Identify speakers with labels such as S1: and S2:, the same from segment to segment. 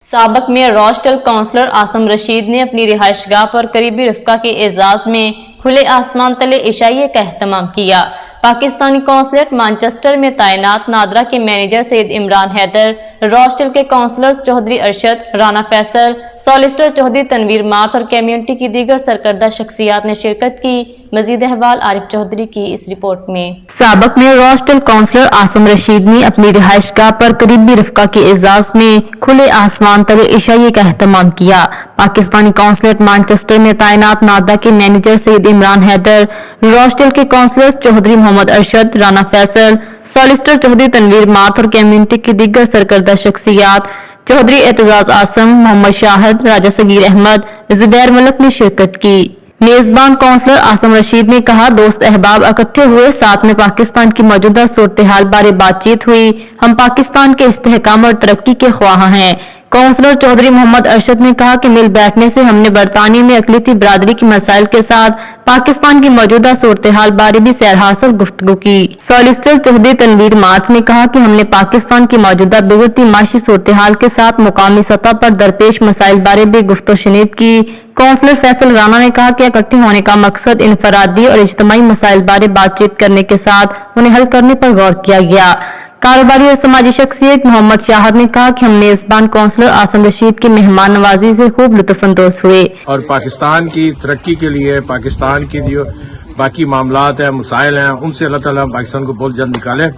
S1: साबक mayor रॉस्टल counsellor Assam Rashid ने अपनी रिहाइशगाह पर करीबी रफ़का के एजाज में खुले आसमान तले इशाइये का एहतमाम किया। पाकिस्तानी कौंसलेट मानचेस्टर में तैनात नादरा के मैनेजर सैयद इमरान हैदर, रॉस्टल के काउंसलर्स चौधरी अरशद, राना फैसल, सॉलिसिटर चौधरी तनवीर मार्थ और कम्युनिटी की दीगर सरकर्दा शख्सियात ने शिरकत की। मजीद अहवाल आरिफ चौधरी की इस रिपोर्ट में।
S2: साबक मेयर रॉस्टल काउंसलर आसम रशीद ने अपनी रिहाइशगाह पर करीबी रफ़का के एजाज में खुले आसमान तले इशाइये का एहतमाम किया। पाकिस्तानी कौंसलेट मानचेस्टर में तैनात नादरा के मैनेजर सैयद इमरान हैदर, रॉस्टल के काउंसलर्स चौधरी मोहम्मद अरशद, राना फैसल, सॉलिसिटर चौधरी तनवीर मार्थ और कम्युनिटी की दीगर सरकर्दा शख्सियात चौधरी एतजाज आसम, मोहम्मद शाहिद, राजा सगीर अहमद, जुबैर मलक ने शिरकत की। मेजबान काउंसलर आसम रशीद ने कहा, दोस्त अहबाब इकट्ठे हुए, साथ में पाकिस्तान की मौजूदा सूरत हाल बारे बातचीत हुई। हम पाकिस्तान के इस्तेहकाम और तरक्की के ख्वाह हैं। काउंसलर चौधरी मोहम्मद अरशद ने कहा कि मिल बैठने से हमने बरतानिया में अकलियती बरादरी के मसाइल के साथ पाकिस्तान की मौजूदा सूरत हाल बारे भी सैरहासल गुफ्तगू की। सॉलिसिटर चौधरी तनवीर मार्थ ने कहा कि हमने पाकिस्तान की मौजूदा बिगड़ती माशी सूरत हाल के साथ मुकामी सतह पर दरपेश मसाइल बारे भी गुफ्तगू की। काउंसलर फैसल राना ने कहा कि इकट्ठे होने का मकसद इनफरादी और इज्तिमाई मसाइल बारे बातचीत करने के साथ उन्हें हल करने पर गौर किया गया। कारोबारी और समाजी शख्सियत मोहम्मद शाहिद ने कहा कि हम मेजबान काउंसलर आसम रशीद की मेहमान नवाजी से खूब लुत्फअंदोज हुए
S3: और पाकिस्तान की तरक्की के लिए पाकिस्तान की जो बाकी मामलात हैं, मसाइल हैं, उनसे अल्लाह ताला पाकिस्तान को बहुत जल्द निकाले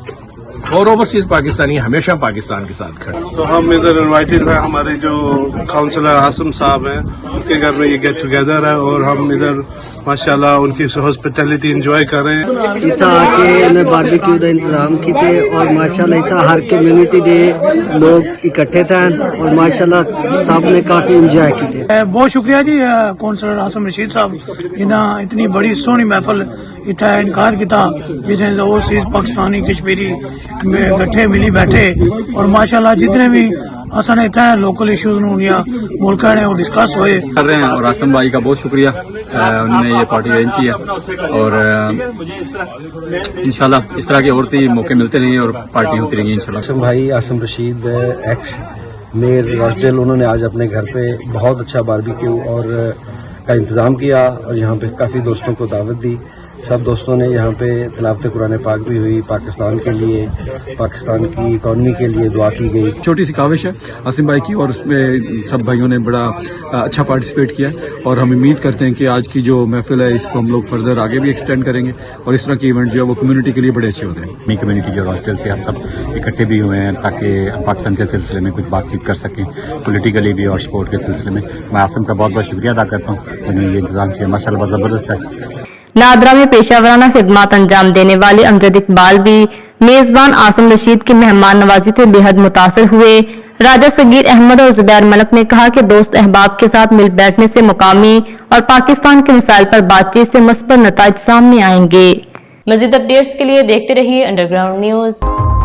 S3: और ओवरसीज पाकिस्तानी हमेशा पाकिस्तान के साथ खड़े।
S4: तो हम इधर इनवाइटेड हैं, हमारे जो काउंसलर आसम साहब हैं उनके घर में ये गेट टुगेदर है और हम इधर माशाल्लाह उनकी हॉस्पिटैलिटी एंजॉय कर रहे हैं।
S5: इतना आके उन्हें बारबेक्यू का इंतजाम किए और माशाल्लाह इतना हर कम्युनिटी के लोग इकट्ठे थे और माशाल्लाह सब ने काफी एंजॉय किए।
S6: बहुत शुक्रिया जी काउंसलर आसम रशीद साहब, इन्हें इतनी बड़ी सोहनी महफल इतना इनकार किया जिसने ओवरसीज पाकिस्तानी कश्मीरी इकट्ठे मिली बैठे और माशाल्लाह जितने भी असन इतना लोकल इश्यूज मुल्क ने वो डिस्कस हुए
S7: कर रहे हैं। और आसम भाई का बहुत शुक्रिया, उन्होंने ये पार्टी अरेंज की है और इंशाल्लाह इस तरह के और मौके मिलते रहेंगे और पार्टी होती रहेगी इंशाल्लाह।
S8: आसम भाई आसम रशीद एक्स मेयर रॉस्टल, उन्होंने आज अपने घर पे बहुत अच्छा बारबेक्यू और का इंतज़ाम किया और यहाँ पे काफ़ी दोस्तों को दावत दी। सब दोस्तों ने यहाँ पे तिलावत कुरान पाक भी हुई, पाकिस्तान के लिए, पाकिस्तान की इकॉनमी के लिए दुआ की गई।
S7: छोटी सी काविश है आसिम भाई की और उसमें सब भाइयों ने बड़ा अच्छा पार्टिसिपेट किया और हम उम्मीद करते हैं कि आज की जो महफिल है इसको हम लोग फर्दर आगे भी एक्सटेंड करेंगे और इस तरह के इवेंट जो है वो कम्युनिटी के लिए बड़े अच्छे होते हैं।
S9: अपनी कम्युनिटी जो रॉस्टल से हम सब इकट्ठे भी हुए हैं ताकि पाकिस्तान के सिलसिले में कुछ बातचीत कर सकें, पॉलिटिकली भी और स्पोर्ट के सिलसिले में। मैं आसिम का बहुत बहुत शुक्रिया अदा करता हूँ, उन्होंने ये इंतजाम किया, माशाल्लाह ज़बरदस्त है।
S2: नादरा में पेशावराना खिदमत अंजाम देने वाले अमजद इकबाल भी मेजबान आसम रशीद की मेहमान नवाजी से बेहद मुतासर हुए। राजा सगीर अहमद और जुबैर मलक ने कहा कि दोस्त अहबाब के साथ मिल बैठने से मुकामी और पाकिस्तान के मसाइल पर बातचीत से मस्बत नताइज सामने आएंगे।
S1: मजीद अपडेट्स के लिए देखते रहिए अंडरग्राउंड न्यूज।